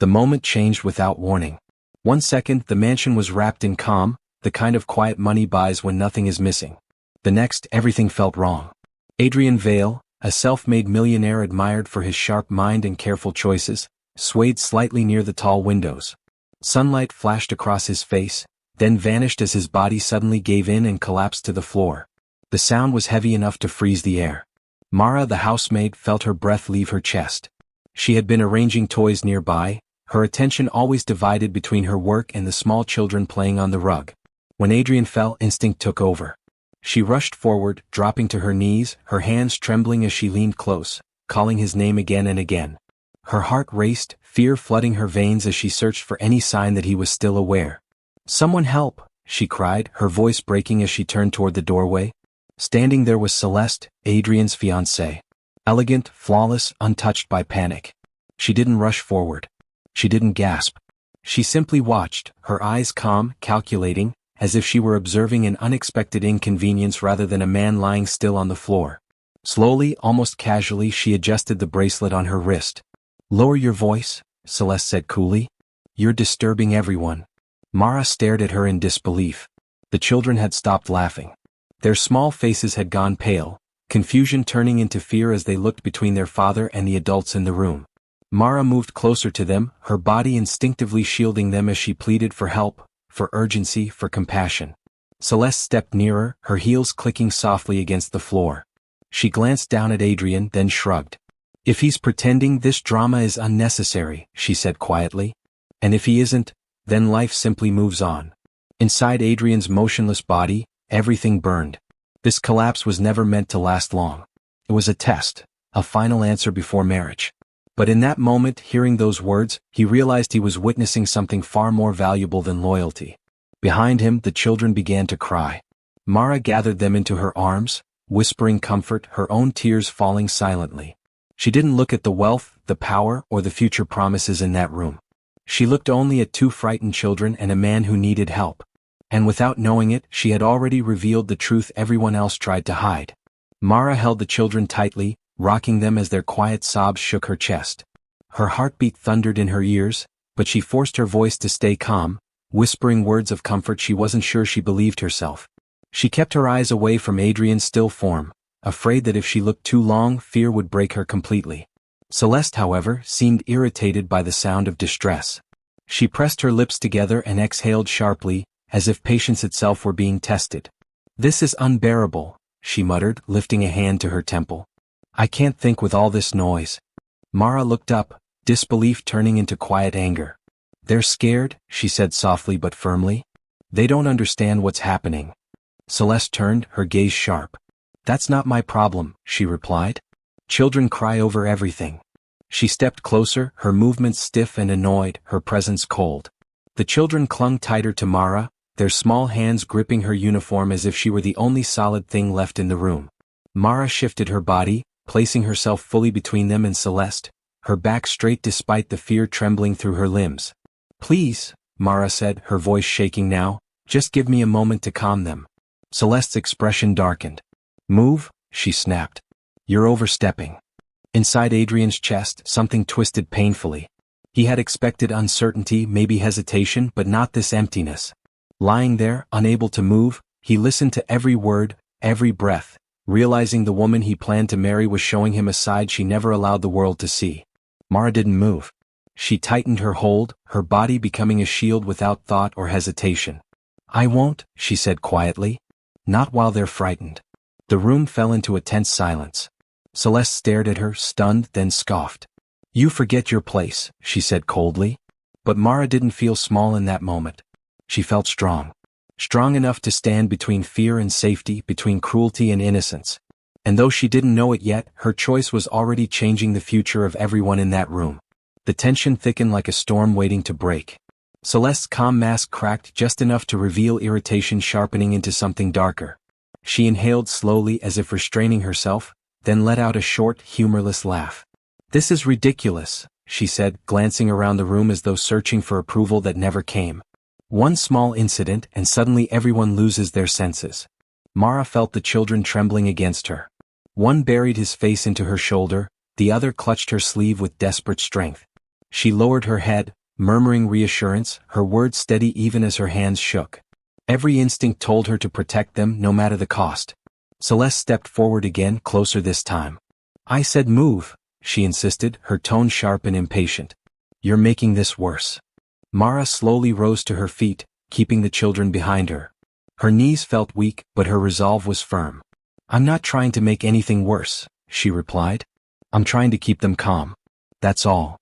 The moment changed without warning. 1 second, the mansion was wrapped in calm, the kind of quiet money buys when nothing is missing. The next, everything felt wrong. Adrian Vale, a self-made millionaire admired for his sharp mind and careful choices, swayed slightly near the tall windows. Sunlight flashed across his face, then vanished as his body suddenly gave in and collapsed to the floor. The sound was heavy enough to freeze the air. Mara, the housemaid, felt her breath leave her chest. She had been arranging toys nearby, her attention always divided between her work and the small children playing on the rug. When Adrian fell, instinct took over. She rushed forward, dropping to her knees, her hands trembling as she leaned close, calling his name again and again. Her heart raced, fear flooding her veins as she searched for any sign that he was still aware. "Someone help!" she cried, her voice breaking as she turned toward the doorway. Standing there was Celeste, Adrian's fiancée. Elegant, flawless, untouched by panic. She didn't rush forward. She didn't gasp. She simply watched, her eyes calm, calculating, as if she were observing an unexpected inconvenience rather than a man lying still on the floor. Slowly, almost casually, she adjusted the bracelet on her wrist. "Lower your voice," Celeste said coolly. "You're disturbing everyone." Mara stared at her in disbelief. The children had stopped laughing. Their small faces had gone pale, confusion turning into fear as they looked between their father and the adults in the room. Mara moved closer to them, her body instinctively shielding them as she pleaded for help, for urgency, for compassion. Celeste stepped nearer, her heels clicking softly against the floor. She glanced down at Adrian, then shrugged. "If he's pretending, this drama is unnecessary," she said quietly. "And if he isn't, then life simply moves on." Inside Adrian's motionless body, everything burned. This collapse was never meant to last long. It was a test, a final answer before marriage. But in that moment, hearing those words, he realized he was witnessing something far more valuable than loyalty. Behind him, the children began to cry. Mara gathered them into her arms, whispering comfort, her own tears falling silently. She didn't look at the wealth, the power, or the future promises in that room. She looked only at two frightened children and a man who needed help. And without knowing it, she had already revealed the truth everyone else tried to hide. Mara held the children tightly, rocking them as their quiet sobs shook her chest. Her heartbeat thundered in her ears, but she forced her voice to stay calm, whispering words of comfort she wasn't sure she believed herself. She kept her eyes away from Adrian's still form, afraid that if she looked too long, fear would break her completely. Celeste, however, seemed irritated by the sound of distress. She pressed her lips together and exhaled sharply, as if patience itself were being tested. "This is unbearable," she muttered, lifting a hand to her temple. "I can't think with all this noise." Mara looked up, disbelief turning into quiet anger. "They're scared," she said softly but firmly. "They don't understand what's happening." Celeste turned, her gaze sharp. "That's not my problem," she replied. "Children cry over everything." She stepped closer, her movements stiff and annoyed, her presence cold. The children clung tighter to Mara, their small hands gripping her uniform as if she were the only solid thing left in the room. Mara shifted her body, placing herself fully between them and Celeste, her back straight despite the fear trembling through her limbs. "Please," Mara said, her voice shaking now, "just give me a moment to calm them." Celeste's expression darkened. "Move," she snapped. "You're overstepping." Inside Adrian's chest, something twisted painfully. He had expected uncertainty, maybe hesitation, but not this emptiness. Lying there, unable to move, he listened to every word, every breath, realizing the woman he planned to marry was showing him a side she never allowed the world to see. Mara didn't move. She tightened her hold, her body becoming a shield without thought or hesitation. "I won't," she said quietly. "Not while they're frightened." The room fell into a tense silence. Celeste stared at her, stunned, then scoffed. "You forget your place," she said coldly. But Mara didn't feel small in that moment. She felt strong. Strong enough to stand between fear and safety, between cruelty and innocence. And though she didn't know it yet, her choice was already changing the future of everyone in that room. The tension thickened like a storm waiting to break. Celeste's calm mask cracked just enough to reveal irritation sharpening into something darker. She inhaled slowly as if restraining herself, then let out a short, humorless laugh. "This is ridiculous," she said, glancing around the room as though searching for approval that never came. One small incident and suddenly everyone loses their senses. Mara felt the children trembling against her. One buried his face into her shoulder, the other clutched her sleeve with desperate strength. She lowered her head, murmuring reassurance, her words steady even as her hands shook. Every instinct told her to protect them no matter the cost. Celeste stepped forward again, closer this time. "I said move," she insisted, her tone sharp and impatient. "You're making this worse." Mara slowly rose to her feet, keeping the children behind her. Her knees felt weak, but her resolve was firm. "I'm not trying to make anything worse," she replied. "I'm trying to keep them calm. That's all."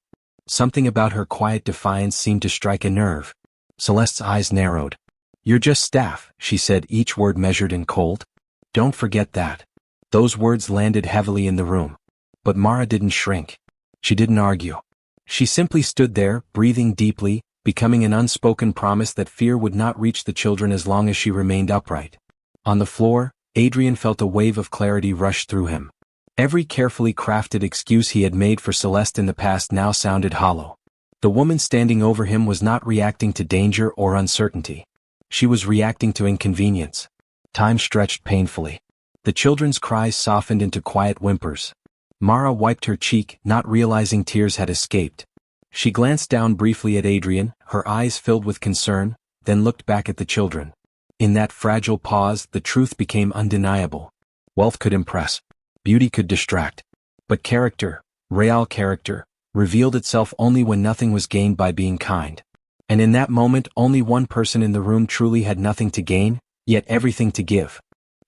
Something about her quiet defiance seemed to strike a nerve. Celeste's eyes narrowed. "You're just staff," she said, each word measured and cold. "Don't forget that." Those words landed heavily in the room. But Mara didn't shrink. She didn't argue. She simply stood there, breathing deeply, becoming an unspoken promise that fear would not reach the children as long as she remained upright. On the floor, Adrian felt a wave of clarity rush through him. Every carefully crafted excuse he had made for Celeste in the past now sounded hollow. The woman standing over him was not reacting to danger or uncertainty. She was reacting to inconvenience. Time stretched painfully. The children's cries softened into quiet whimpers. Mara wiped her cheek, not realizing tears had escaped. She glanced down briefly at Adrian, her eyes filled with concern, then looked back at the children. In that fragile pause, the truth became undeniable. Wealth could impress. Beauty could distract. But character, real character, revealed itself only when nothing was gained by being kind. And in that moment, only one person in the room truly had nothing to gain, yet everything to give.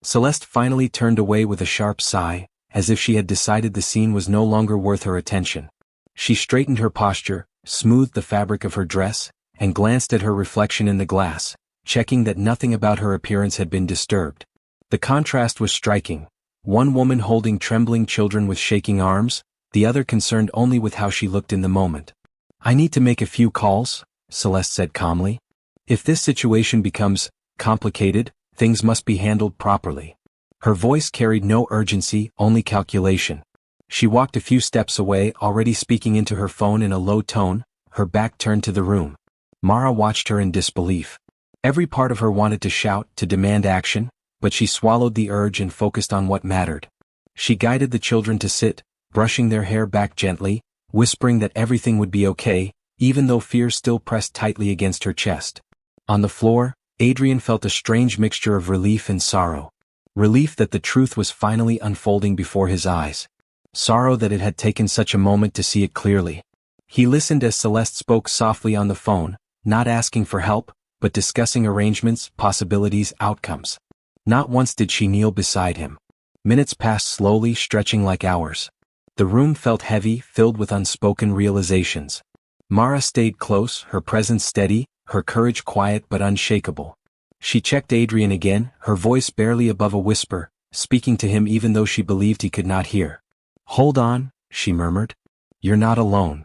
Celeste finally turned away with a sharp sigh, as if she had decided the scene was no longer worth her attention. She straightened her posture, smoothed the fabric of her dress, and glanced at her reflection in the glass, checking that nothing about her appearance had been disturbed. The contrast was striking. One woman holding trembling children with shaking arms, the other concerned only with how she looked in the moment. "I need to make a few calls," Celeste said calmly. "If this situation becomes complicated, things must be handled properly." Her voice carried no urgency, only calculation. She walked a few steps away, already speaking into her phone in a low tone, her back turned to the room. Mara watched her in disbelief. Every part of her wanted to shout, to demand action, but she swallowed the urge and focused on what mattered. She guided the children to sit, brushing their hair back gently, whispering that everything would be okay, even though fear still pressed tightly against her chest. On the floor, Adrian felt a strange mixture of relief and sorrow. Relief that the truth was finally unfolding before his eyes. Sorrow that it had taken such a moment to see it clearly. He listened as Celeste spoke softly on the phone, not asking for help, but discussing arrangements, possibilities, outcomes. Not once did she kneel beside him. Minutes passed slowly, stretching like hours. The room felt heavy, filled with unspoken realizations. Mara stayed close, her presence steady, her courage quiet but unshakable. She checked Adrian again, her voice barely above a whisper, speaking to him even though she believed he could not hear. "Hold on," she murmured. "You're not alone."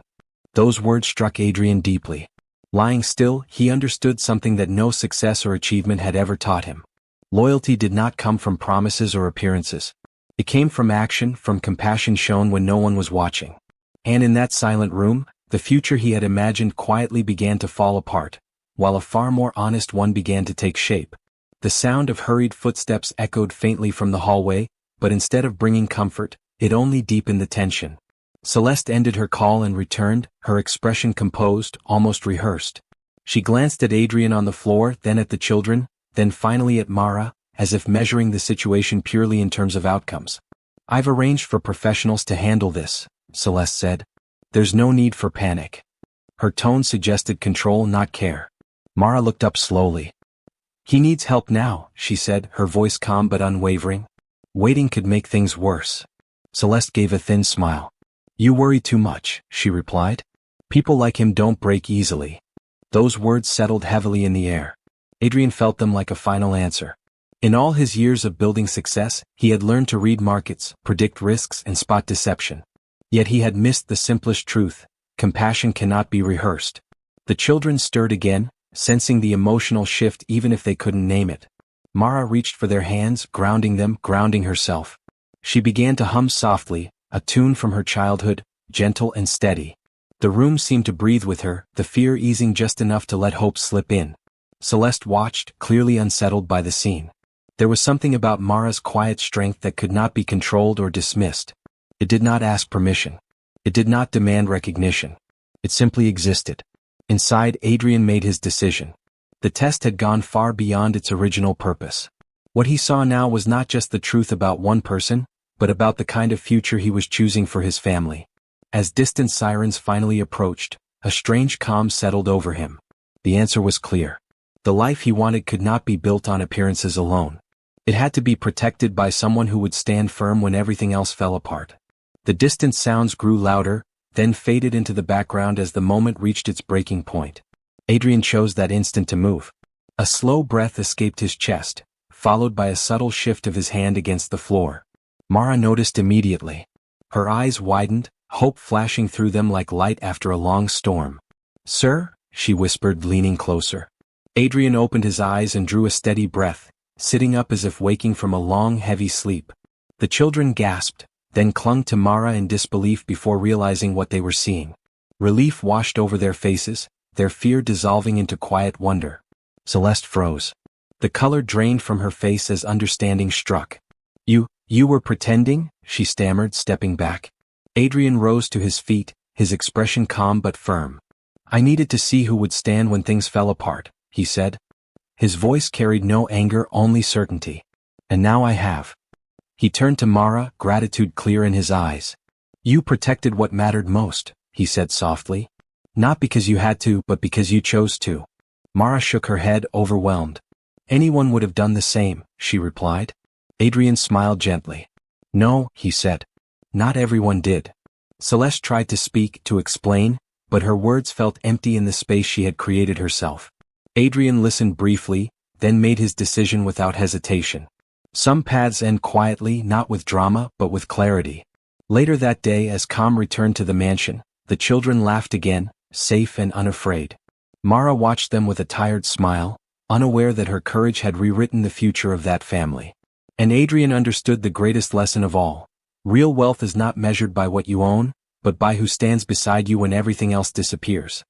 Those words struck Adrian deeply. Lying still, he understood something that no success or achievement had ever taught him. Loyalty did not come from promises or appearances. It came from action, from compassion shown when no one was watching. And in that silent room, the future he had imagined quietly began to fall apart, while a far more honest one began to take shape. The sound of hurried footsteps echoed faintly from the hallway, but instead of bringing comfort, it only deepened the tension. Celeste ended her call and returned, her expression composed, almost rehearsed. She glanced at Adrian on the floor, then at the children, then finally at Mara, as if measuring the situation purely in terms of outcomes. "I've arranged for professionals to handle this," Celeste said. "There's no need for panic." Her tone suggested control, not care. Mara looked up slowly. "He needs help now," she said, her voice calm but unwavering. "Waiting could make things worse." Celeste gave a thin smile. "You worry too much," she replied. "People like him don't break easily." Those words settled heavily in the air. Adrian felt them like a final answer. In all his years of building success, he had learned to read markets, predict risks, and spot deception. Yet he had missed the simplest truth: compassion cannot be rehearsed. The children stirred again, sensing the emotional shift even if they couldn't name it. Mara reached for their hands, grounding them, grounding herself. She began to hum softly, a tune from her childhood, gentle and steady. The room seemed to breathe with her, the fear easing just enough to let hope slip in. Celeste watched, clearly unsettled by the scene. There was something about Mara's quiet strength that could not be controlled or dismissed. It did not ask permission. It did not demand recognition. It simply existed. Inside, Adrian made his decision. The test had gone far beyond its original purpose. What he saw now was not just the truth about one person, but about the kind of future he was choosing for his family. As distant sirens finally approached, a strange calm settled over him. The answer was clear. The life he wanted could not be built on appearances alone. It had to be protected by someone who would stand firm when everything else fell apart. The distant sounds grew louder, then faded into the background as the moment reached its breaking point. Adrian chose that instant to move. A slow breath escaped his chest, followed by a subtle shift of his hand against the floor. Mara noticed immediately. Her eyes widened, hope flashing through them like light after a long storm. "Sir?" she whispered, leaning closer. Adrian opened his eyes and drew a steady breath, sitting up as if waking from a long, heavy sleep. The children gasped, then clung to Mara in disbelief before realizing what they were seeing. Relief washed over their faces, their fear dissolving into quiet wonder. Celeste froze. The color drained from her face as understanding struck. You were pretending?" she stammered, stepping back. Adrian rose to his feet, his expression calm but firm. "I needed to see who would stand when things fell apart," he said. His voice carried no anger, only certainty. "And now I have." He turned to Mara, gratitude clear in his eyes. "You protected what mattered most," he said softly. "Not because you had to, but because you chose to." Mara shook her head, overwhelmed. "Anyone would have done the same," she replied. Adrian smiled gently. "No," he said. "Not everyone did." Celeste tried to speak, to explain, but her words felt empty in the space she had created herself. Adrian listened briefly, then made his decision without hesitation. Some paths end quietly, not with drama, but with clarity. Later that day, as Calm returned to the mansion, the children laughed again, safe and unafraid. Mara watched them with a tired smile, unaware that her courage had rewritten the future of that family. And Adrian understood the greatest lesson of all. Real wealth is not measured by what you own, but by who stands beside you when everything else disappears.